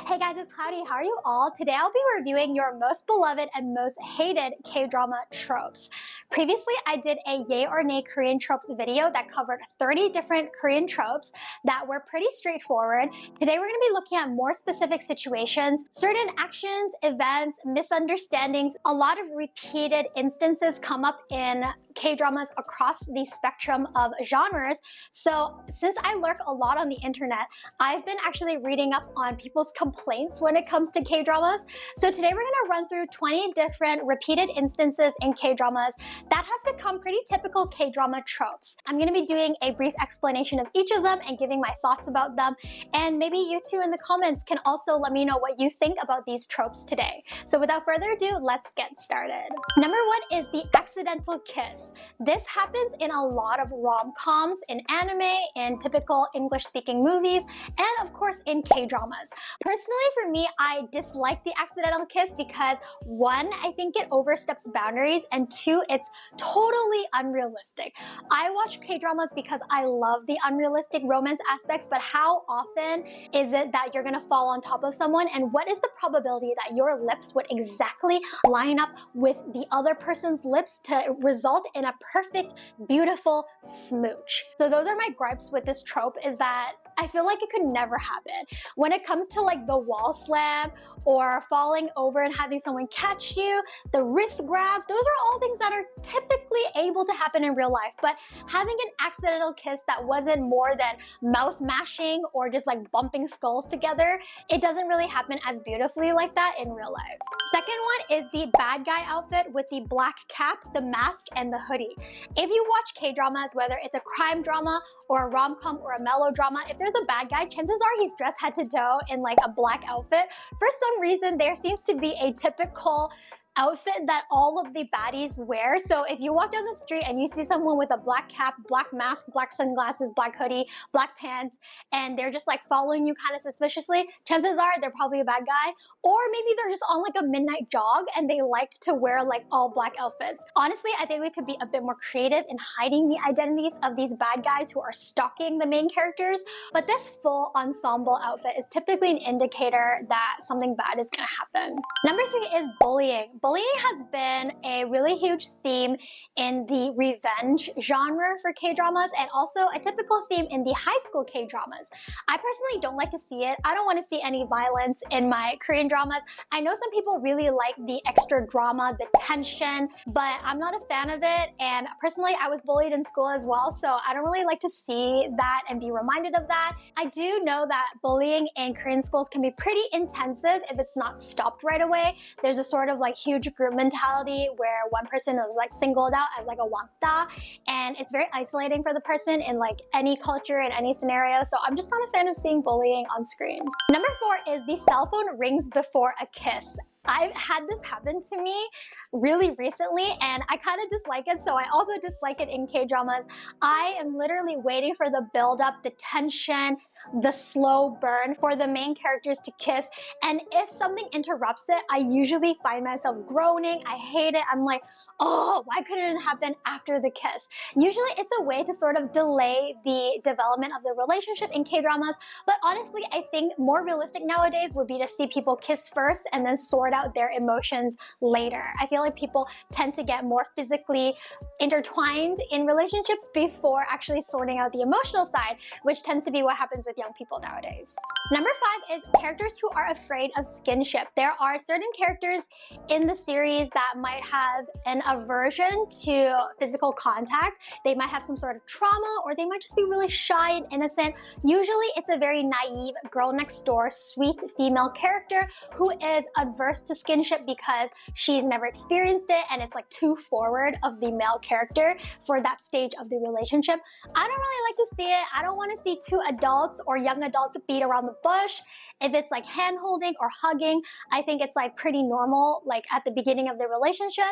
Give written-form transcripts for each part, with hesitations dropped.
Hey guys, it's Cloudy. How are you all? Today I'll be reviewing your most beloved and most hated K-drama tropes. Previously, I did a yay or nay Korean tropes video that covered 30 different Korean tropes that were pretty straightforward. Today we're going to be looking at more specific situations, certain actions, events, misunderstandings. A lot of repeated instances come up in K-dramas across the spectrum of genres. So since I lurk a lot on the internet, I've been actually reading up on people's complaints when it comes to K-dramas. So today we're going to run through 20 different repeated instances in K-dramas that have become pretty typical K-drama tropes. I'm going to be doing a brief explanation of each of them and giving my thoughts about them. And maybe you two in the comments can also let me know what you think about these tropes today. So without further ado, let's get started. Number one is the accidental kiss. This happens in a lot of rom-coms, in anime, in typical English-speaking movies, and of course in K-dramas. Personally, for me, I dislike the accidental kiss because one, I think it oversteps boundaries, and two, it's totally unrealistic. I watch K-dramas because I love the unrealistic romance aspects, but how often is it that you're gonna fall on top of someone, and what is the probability that your lips would exactly line up with the other person's lips to result in a perfect, beautiful smooch? So those are my gripes with this trope, is that I feel like it could never happen. When it comes to like the wall slam or falling over and having someone catch you, the wrist grab, those are all things that are typically able to happen in real life. But having an accidental kiss that wasn't more than mouth mashing or just like bumping skulls together, it doesn't really happen as beautifully like that in real life. Second one is the bad guy outfit with the black cap, the mask, and the hoodie. If you watch K-dramas, whether it's a crime drama or a rom-com or a melodrama, if there's a bad guy, chances are he's dressed head to toe in like a black outfit. For some reason, there seems to be a typical outfit that all of the baddies wear. So if you walk down the street and you see someone with a black cap, black mask, black sunglasses, black hoodie, black pants, and they're just like following you kind of suspiciously, chances are they're probably a bad guy. Or maybe they're just on like a midnight jog and they like to wear like all black outfits. Honestly, I think we could be a bit more creative in hiding the identities of these bad guys who are stalking the main characters. But this full ensemble outfit is typically an indicator that something bad is gonna happen. Number three is bullying. Bullying has been a really huge theme in the revenge genre for K-dramas, and also a typical theme in the high school K-dramas. I personally don't like to see it. I don't want to see any violence in my Korean dramas. I know some people really like the extra drama, the tension, but I'm not a fan of it. And personally, I was bullied in school as well, so I don't really like to see that and be reminded of that. I do know that bullying in Korean schools can be pretty intensive if it's not stopped right away. There's a sort of like huge group mentality where one person is like singled out as like a wangta, and it's very isolating for the person in like any culture, in any scenario. So I'm just not a fan of seeing bullying on screen. Number four is the cell phone rings before a kiss. I've had this happen to me really recently, and I kind of dislike it, so I also dislike it in K-dramas. I am literally waiting for the build-up, the tension, the slow burn for the main characters to kiss, and if something interrupts it, I usually find myself groaning. I hate it. I'm like, oh, why couldn't it happen after the kiss? Usually it's a way to sort of delay the development of the relationship in K-dramas, but honestly, I think more realistic nowadays would be to see people kiss first and then sort out their emotions later. I feel like people tend to get more physically intertwined in relationships before actually sorting out the emotional side, which tends to be what happens with young people nowadays. Number five is characters who are afraid of skinship. There are certain characters in the series that might have an aversion to physical contact. They might have some sort of trauma, or they might just be really shy and innocent. Usually it's a very naive girl next door, sweet female character who is adverse to skinship because she's never experienced it, and it's like too forward of the male character for that stage of the relationship. I don't really like to see it. I don't want to see two adults or young adults beat around the bush. If it's like hand holding or hugging, I think it's like pretty normal, like at the beginning of the relationship.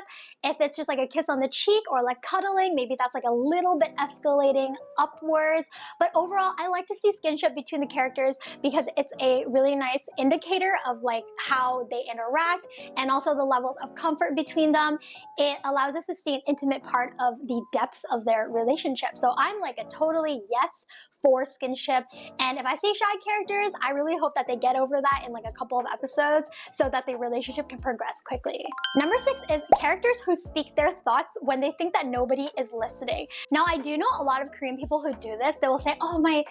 If it's just like a kiss on the cheek or like cuddling, maybe that's like a little bit escalating upwards. But overall, I like to see skinship between the characters because it's a really nice indicator of like how they interact and also the levels of comfort between them. It allows us to see an intimate part of the depth of their relationship. So I'm like a totally yes for skinship. And if I see shy characters, I really hope that they get over that in like a couple of episodes so that the relationship can progress quickly. Number 6 is characters who speak their thoughts when they think that nobody is listening. Now, I do know a lot of Korean people who do this. They will say, oh, my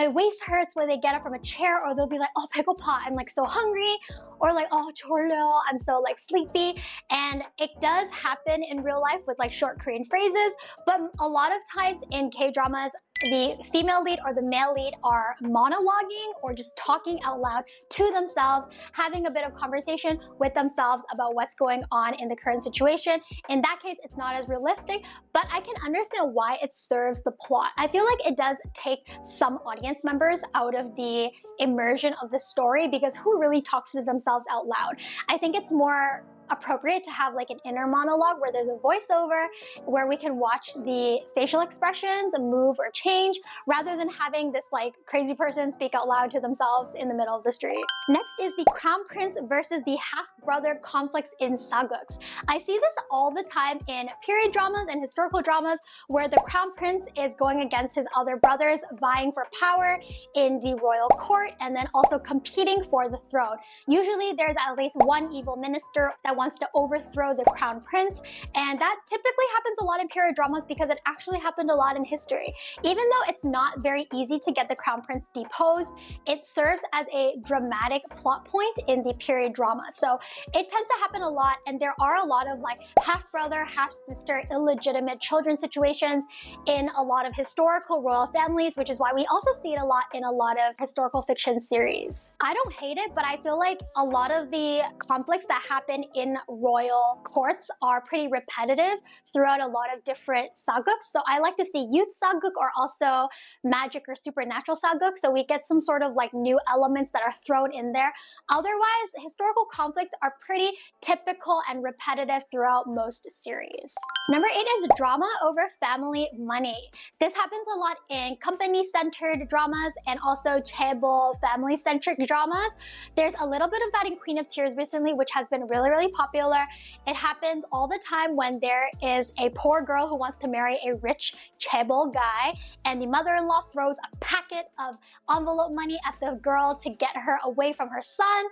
waist hurts when they get up from a chair, or they'll be like, oh, 배고파, I'm like so hungry, or like, oh, 졸려, I'm so like sleepy. And it does happen in real life with like short Korean phrases, but a lot of times in K-dramas, the female lead or the male lead are monologuing or just talking out loud to themselves, having a bit of conversation with themselves about what's going on in the current situation. In that case, it's not as realistic, but I can understand why it serves the plot. I feel like it does take some audience members out of the immersion of the story, because who really talks to themselves out loud? I think it's more appropriate to have like an inner monologue where there's a voiceover where we can watch the facial expressions move or change, rather than having this like crazy person speak out loud to themselves in the middle of the street. Next is the crown prince versus the half-brother conflicts in saguks. I see this all the time in period dramas and historical dramas where the crown prince is going against his other brothers, vying for power in the royal court and then also competing for the throne. Usually there's at least one evil minister that wants to overthrow the crown prince, and that typically happens a lot in period dramas because it actually happened a lot in history. Even though it's not very easy to get the crown prince deposed, it serves as a dramatic plot point in the period drama. So it tends to happen a lot, and there are a lot of like half-brother, half-sister, illegitimate children situations in a lot of historical royal families, which is why we also see it a lot in a lot of historical fiction series. I don't hate it, but I feel like a lot of the conflicts that happen in royal courts are pretty repetitive throughout a lot of different saguks. So I like to see youth saguk or also magic or supernatural saguk, so we get some sort of like new elements that are thrown in there. Otherwise, historical conflicts are pretty typical and repetitive throughout most series. Number 8 is drama over family money. This happens a lot in company-centered dramas and also chaebol family-centric dramas. There's a little bit of that in Queen of Tears recently, which has been really popular. It happens all the time when there is a poor girl who wants to marry a rich chaebol guy, and the mother-in-law throws a packet of envelope money at the girl to get her away from her son.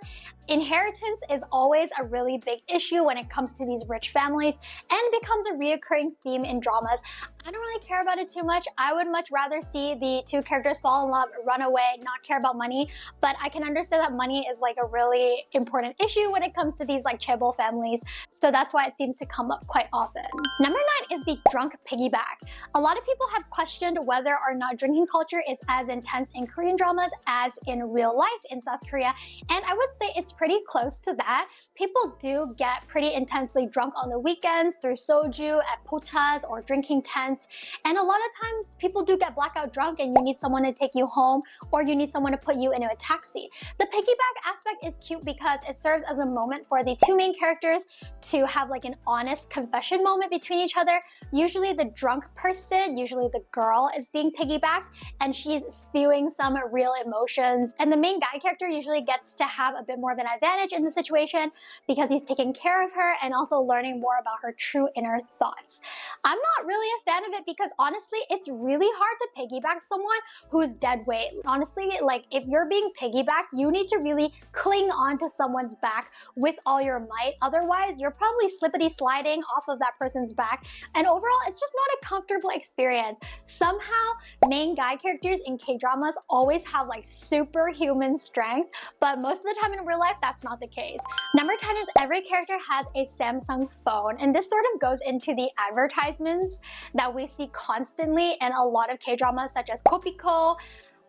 Inheritance is always a really big issue when it comes to these rich families and becomes a reoccurring theme in dramas. I don't really care about it too much. I would much rather see the two characters fall in love, run away, not care about money, but I can understand that money is like a really important issue when it comes to these like chaebol families, so that's why it seems to come up quite often. Number 9 is the drunk piggyback. A lot of people have questioned whether or not drinking culture is as intense in Korean dramas as in real life in South Korea, and I would say it's pretty close to that. People do get pretty intensely drunk on the weekends through soju at pochas or drinking tents, and a lot of times people do get blackout drunk and you need someone to take you home or you need someone to put you into a taxi. The piggyback aspect is cute because it serves as a moment for the two main characters to have like an honest confession moment between each other. Usually the drunk person, usually the girl, is being piggybacked and she's spewing some real emotions, and the main guy character usually gets to have a bit more of an advantage in the situation because he's taking care of her and also learning more about her true inner thoughts. I'm not really a fan of it because honestly, it's really hard to piggyback someone who's dead weight. Honestly, like if you're being piggybacked, you need to really cling onto someone's back with all your might. Otherwise, you're probably slippity sliding off of that person's back, and overall, it's just not a comfortable experience. Somehow, main guy characters in K-dramas always have like superhuman strength, but most of the time in real life, that's not the case. Number 10 is every character has a Samsung phone, and this sort of goes into the advertisements that we see constantly in a lot of K-dramas such as Kopiko,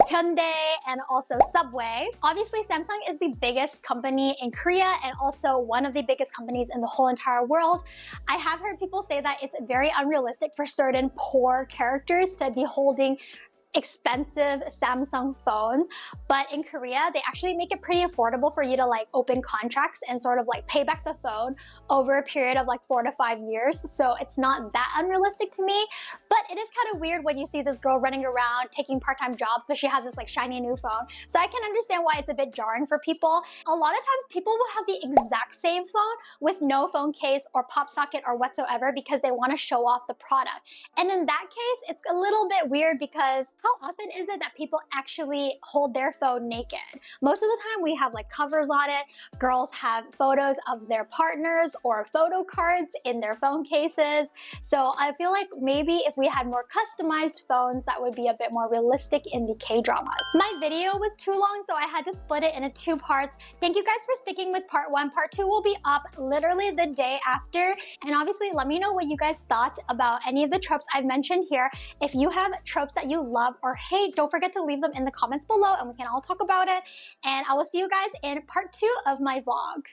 Hyundai, and also Subway. Obviously, Samsung is the biggest company in Korea and also one of the biggest companies in the whole entire world. I have heard people say that it's very unrealistic for certain poor characters to be holding expensive Samsung phones, but in Korea they actually make it pretty affordable for you to like open contracts and sort of like pay back the phone over a period of like 4 to 5 years, so it's not that unrealistic to me. But it is kind of weird when you see this girl running around taking part-time jobs but she has this like shiny new phone, so I can understand why it's a bit jarring for people. A lot of times people will have the exact same phone with no phone case or pop socket or whatsoever because they want to show off the product, and in that case it's a little bit weird because How often is it that people actually hold their phone naked? Most of the time we have like covers on it. Girls have photos of their partners or photo cards in their phone cases. So I feel like maybe if we had more customized phones, that would be a bit more realistic in the K-dramas. My video was too long, so I had to split it into 2 parts. Thank you guys for sticking with part 1. Part 2 will be up literally the day after. And obviously let me know what you guys thought about any of the tropes I've mentioned here. If you have tropes that you love or hate, don't forget to leave them in the comments below and we can all talk about it. And I will see you guys in part 2 of my vlog.